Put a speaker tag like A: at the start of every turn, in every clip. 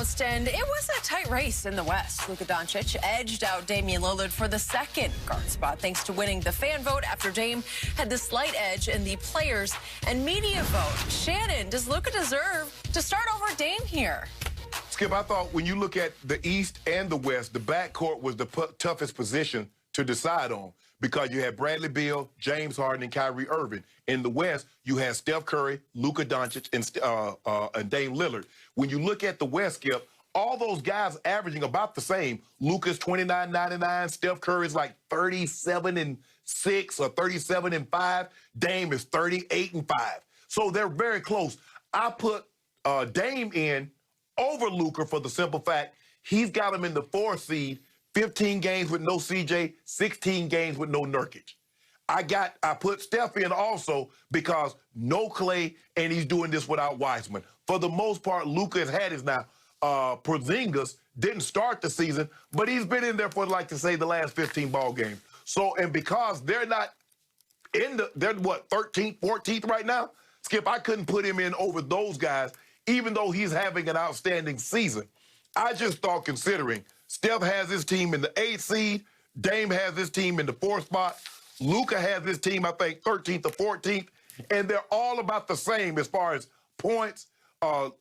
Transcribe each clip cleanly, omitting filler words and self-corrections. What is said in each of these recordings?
A: almost, and it was a tight race in the West. Luka Doncic edged out Damian Lillard for the second guard spot thanks to winning the fan vote after Dame had the slight edge in the players and media vote. Shannon, does Luka deserve to start over Dame here?
B: Skip, I thought when you look at the East and the West, the backcourt was the toughest position to decide on because you had Bradley Beal, James Harden, and Kyrie Irving. In the West, you had Steph Curry, Luka Doncic, and Dame Lillard. When you look at the West, Skip, all those guys averaging about the same. Luka's 29.99, Steph Curry's like 37-6 or 37-5. Dame is 38-5. So they're very close. I put Dame in over Luka for the simple fact he's got him in the 4th seed, 15 games with no CJ, 16 games with no Nurkic. I put Steph in also because no Clay, and he's doing this without Wiseman. For the most part, Luka has had his now. Porzingis didn't start the season, but he's been in there for, like to say, the last 15 ball games. So, and because they're not they're what, 13th, 14th right now? Skip, I couldn't put him in over those guys, even though he's having an outstanding season. I just thought, considering Steph has his team in the 8th seed, Dame has his team in the 4th spot, Luka has his team, I think, 13th or 14th, and they're all about the same as far as points.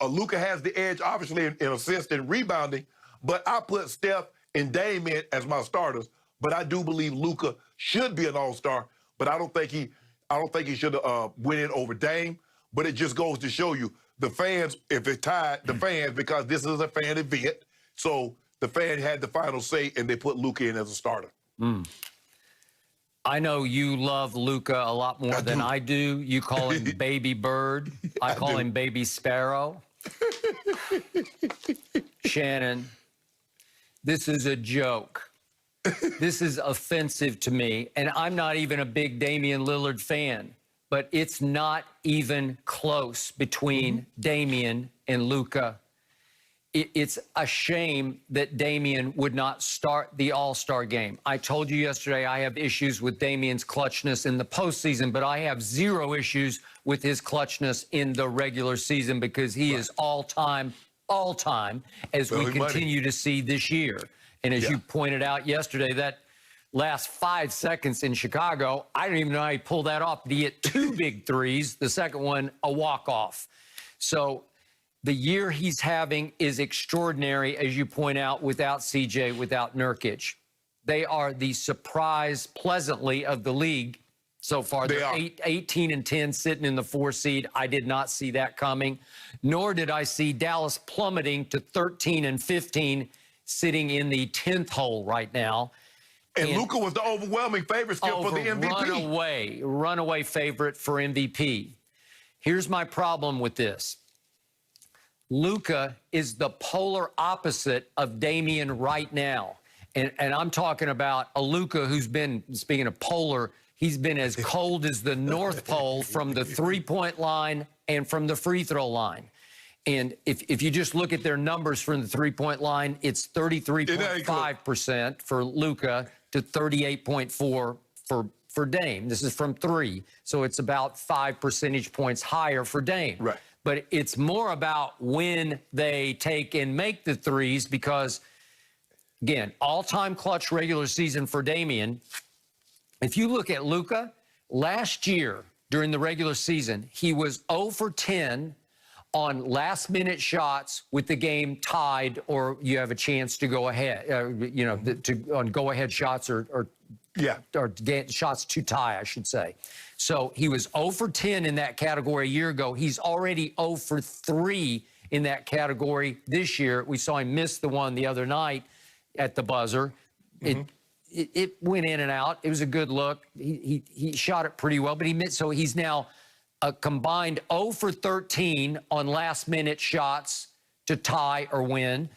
B: Luka has the edge, obviously, in assists and rebounding, but I put Steph and Dame in as my starters. But I do believe Luka should be an all-star, but I don't think he should win it over Dame. But it just goes to show you the fans, if it's tied, the fans, because this is a fan event, so the fan had the final say, and they put Luka in as a starter.
C: I know you love Luka a lot more than I do. You call him Baby Bird. I call him Baby Sparrow. Shannon, this is a joke. This is offensive to me, and I'm not even a big Damian Lillard fan, but it's not even close between Damian and Luka. It's a shame that Damian would not start the All-Star game. I told you yesterday I have issues with Damian's clutchness in the postseason, but I have zero issues with his clutchness in the regular season because he is all-time, as we continue to see this year. And as you pointed out yesterday, that last 5 seconds in Chicago, I don't even know how he pulled that off. But he hit 2 big threes, the second one a walk-off. So the year he's having is extraordinary, as you point out, without CJ, without Nurkic. They are the surprise, pleasantly, of the league so far. They're 18-10, sitting in the 4 seed. I did not see that coming, nor did I see Dallas plummeting to 13-15, sitting in the 10th hole right now.
B: And Luka was the overwhelming favorite, Skip, for the MVP.
C: Runaway favorite for MVP. Here's my problem with this. Luka is the polar opposite of Damian right now. And I'm talking about a Luka who's been, speaking of polar, he's been as cold as the North Pole from the three-point line and from the free throw line. And if you just look at their numbers from the three-point line, it's 33.5% for Luka to 38.4% for Dame. This is from 3. So it's about 5 percentage points higher for Dame.
B: Right.
C: But it's more about when they take and make the threes because, again, all-time clutch regular season for Damian. If you look at Luka, last year during the regular season, he was 0 for 10 on last-minute shots with the game tied or you have a chance to go ahead, on go-ahead shots or shots to tie, I should say. So he was 0 for 10 in that category a year ago. He's already 0 for 3 in that category this year. We saw him miss the one the other night at the buzzer. It went in and out. It was a good look. He shot it pretty well, but he missed. So he's now a combined 0 for 13 on last-minute shots to tie or win.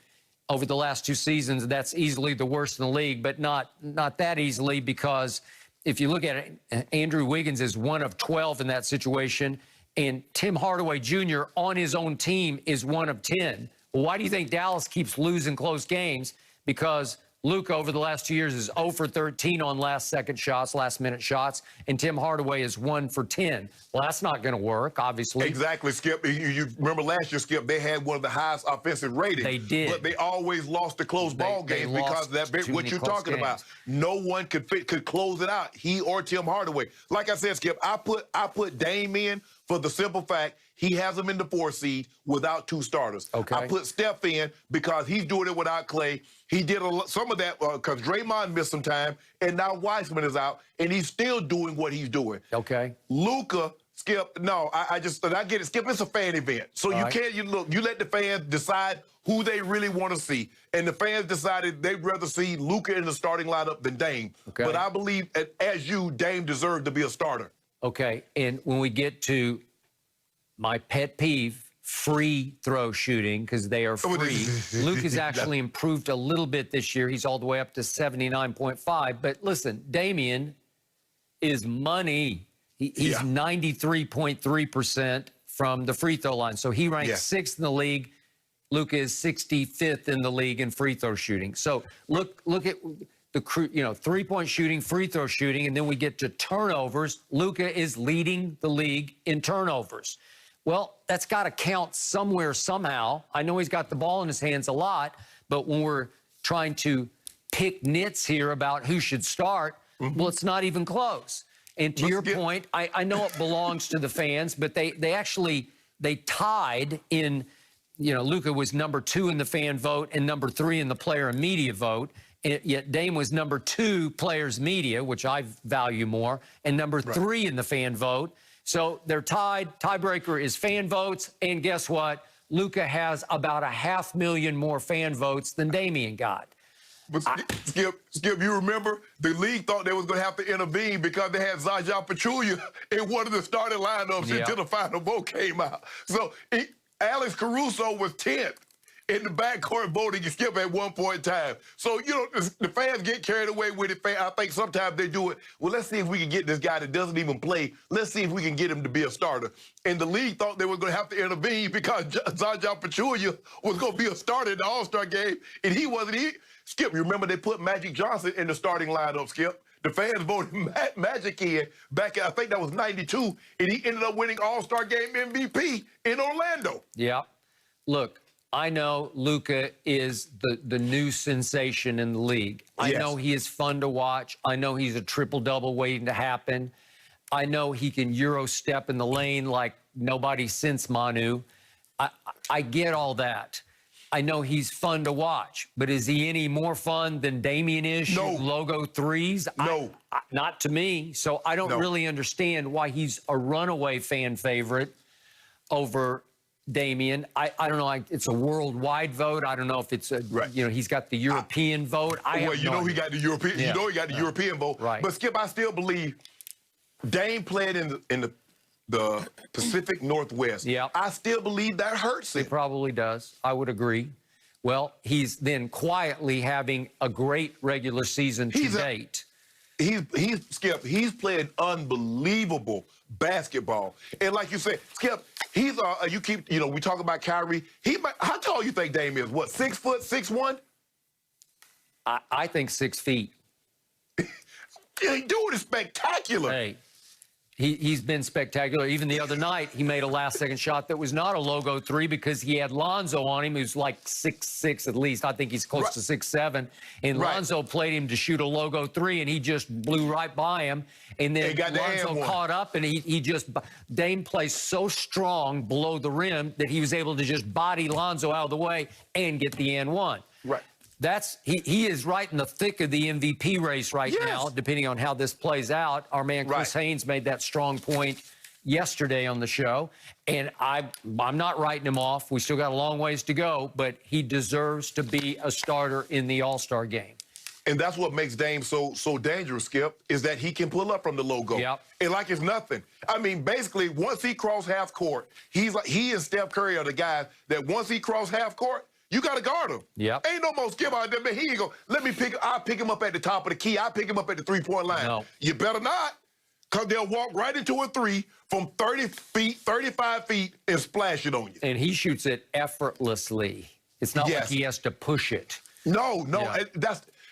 C: Over the last 2 seasons, that's easily the worst in the league, but not that easily because if you look at it, Andrew Wiggins is 1 of 12 in that situation, and Tim Hardaway Jr. on his own team is 1 of 10. Well, why do you think Dallas keeps losing close games? Because Luka over the last 2 years is 0 for 13 on last-second shots, last-minute shots, and Tim Hardaway is 1 for 10. Well, that's not going to work, obviously.
B: Exactly, Skip. You remember last year, Skip, they had one of the highest offensive ratings.
C: They did.
B: But they always lost the close ball games because of that. What you're talking about. No one could close it out, he or Tim Hardaway. Like I said, Skip, I put Dame in for the simple fact he has him in the 4 seed without 2 starters.
C: Okay.
B: I put Steph in because he's doing it without Clay. He did some of that because Draymond missed some time, and now Weissman is out, and he's still doing what he's doing.
C: Okay.
B: Luka, Skip, no, I get it, Skip. It's a fan event, so you let the fans decide who they really want to see, and the fans decided they'd rather see Luka in the starting lineup than Dame.
C: Okay.
B: But I believe, as Dame deserved to be a starter.
C: Okay, and when we get to my pet peeve, free throw shooting, because they are free. Luka's actually improved a little bit this year. He's all the way up to 79.5. But listen, Damian is money. He's 93.3% from the free throw line. So he ranks 6th in the league. Luka is 65th in the league in free throw shooting. So look at the three-point shooting, free throw shooting, and then we get to turnovers. Luka is leading the league in turnovers. Well, that's got to count somewhere, somehow. I know he's got the ball in his hands a lot, but when we're trying to pick nits here about who should start, well, it's not even close. And to your point, I know it belongs to the fans, but they tied in, Luka was number 2 in the fan vote and number 3 in the player and media vote. And yet Dame was number 2 players media, which I value more, and number 3 in the fan vote. So they're tied. Tiebreaker is fan votes. And guess what? Luka has about 500,000 more fan votes than Damian got.
B: But Skip, you remember the league thought they was going to have to intervene because they had Zaza Pachulia in one of the starting lineups until the final vote came out. So Alex Caruso was 10th in the backcourt voting, Skip, at one point in time. So, the fans get carried away with it. I think sometimes they do it. Well, let's see if we can get this guy that doesn't even play. Let's see if we can get him to be a starter. And the league thought they were going to have to intervene because Zaza Pachulia was going to be a starter in the All-Star game, and he wasn't. Skip, you remember they put Magic Johnson in the starting lineup, Skip? The fans voted Magic in back in, I think that was 92, and he ended up winning All-Star Game MVP in Orlando.
C: Yeah. Look, I know Luka is the new sensation in the league. I know he is fun to watch. I know he's a triple-double waiting to happen. I know he can Euro step in the lane like nobody since Manu. I get all that. I know he's fun to watch, but is he any more fun than Damian is?
B: No.
C: Logo threes?
B: No.
C: Not to me. So I don't really understand why he's a runaway fan favorite over Damian. I don't know. It's a worldwide vote. I don't know if it's a, he's got the European vote.
B: He got the European. He got the European vote.
C: Right.
B: But Skip, I still believe Dame played in the Pacific Northwest.
C: Yeah.
B: I still believe that hurts him.
C: It probably does. I would agree. Well, he's then quietly having a great regular season to date.
B: Skip, he's playing unbelievable basketball. And like you said, Skip, he's we talk about Kyrie. How tall you think Dame is? What, 6 foot, 6'1"?
C: I think 6 feet.
B: He's doing it spectacular.
C: Hey, he's been spectacular. Even the other night, he made a last-second shot that was not a logo 3 because he had Lonzo on him, who's like 6'6" at least. I think he's close to 6'7". And Lonzo played him to shoot a logo 3, and he just blew right by him. And then Lonzo caught up, and Dame plays so strong below the rim that he was able to just body Lonzo out of the way and get the and one.
B: Right.
C: He is right in the thick of the MVP race right now, depending on how this plays out. Our man Chris Haynes made that strong point yesterday on the show, and I'm not writing him off. We still got a long ways to go, but he deserves to be a starter in the All-Star game.
B: And that's what makes Dame so dangerous, Skip, is that he can pull up from the logo.
C: Yep.
B: And like it's nothing. I mean, basically, once he crossed half court, he and Steph Curry are the guys that once he crossed half court, you got to guard him.
C: Yep.
B: Ain't no more Skip out there, man. Here you go. I'll pick him up at the top of the key. I'll pick him up at the three-point line.
C: No.
B: You better not, because they'll walk right into a 3 from 30 feet, 35 feet, and splash it on you.
C: And he shoots it effortlessly. It's not like he has to push it.
B: No.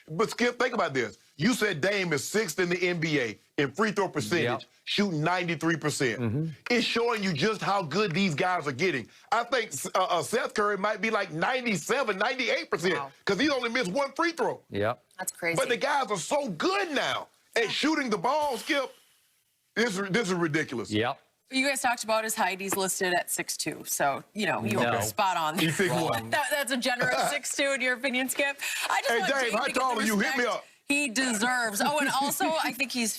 B: But Skip, think about this. You said Dame is 6th in the NBA in free throw percentage, shooting 93%. It's showing you just how good these guys are getting. I think Seth Curry might be like 97, 98% because he only missed 1 free throw.
C: Yep.
A: That's crazy.
B: But the guys are so good now at shooting the ball, Skip. This is ridiculous.
C: Yep.
A: You guys talked about his height. He's listed at 6'2". So, you know, you were spot on.
B: He's 6'1".
A: That's a generous 6'2", in your opinion, Skip. I just want
B: Dave,
A: Dame
B: how
A: to get
B: tall
A: the
B: are you? Hit me
A: respect
B: up.
A: he deserves. Oh, and also, I think he's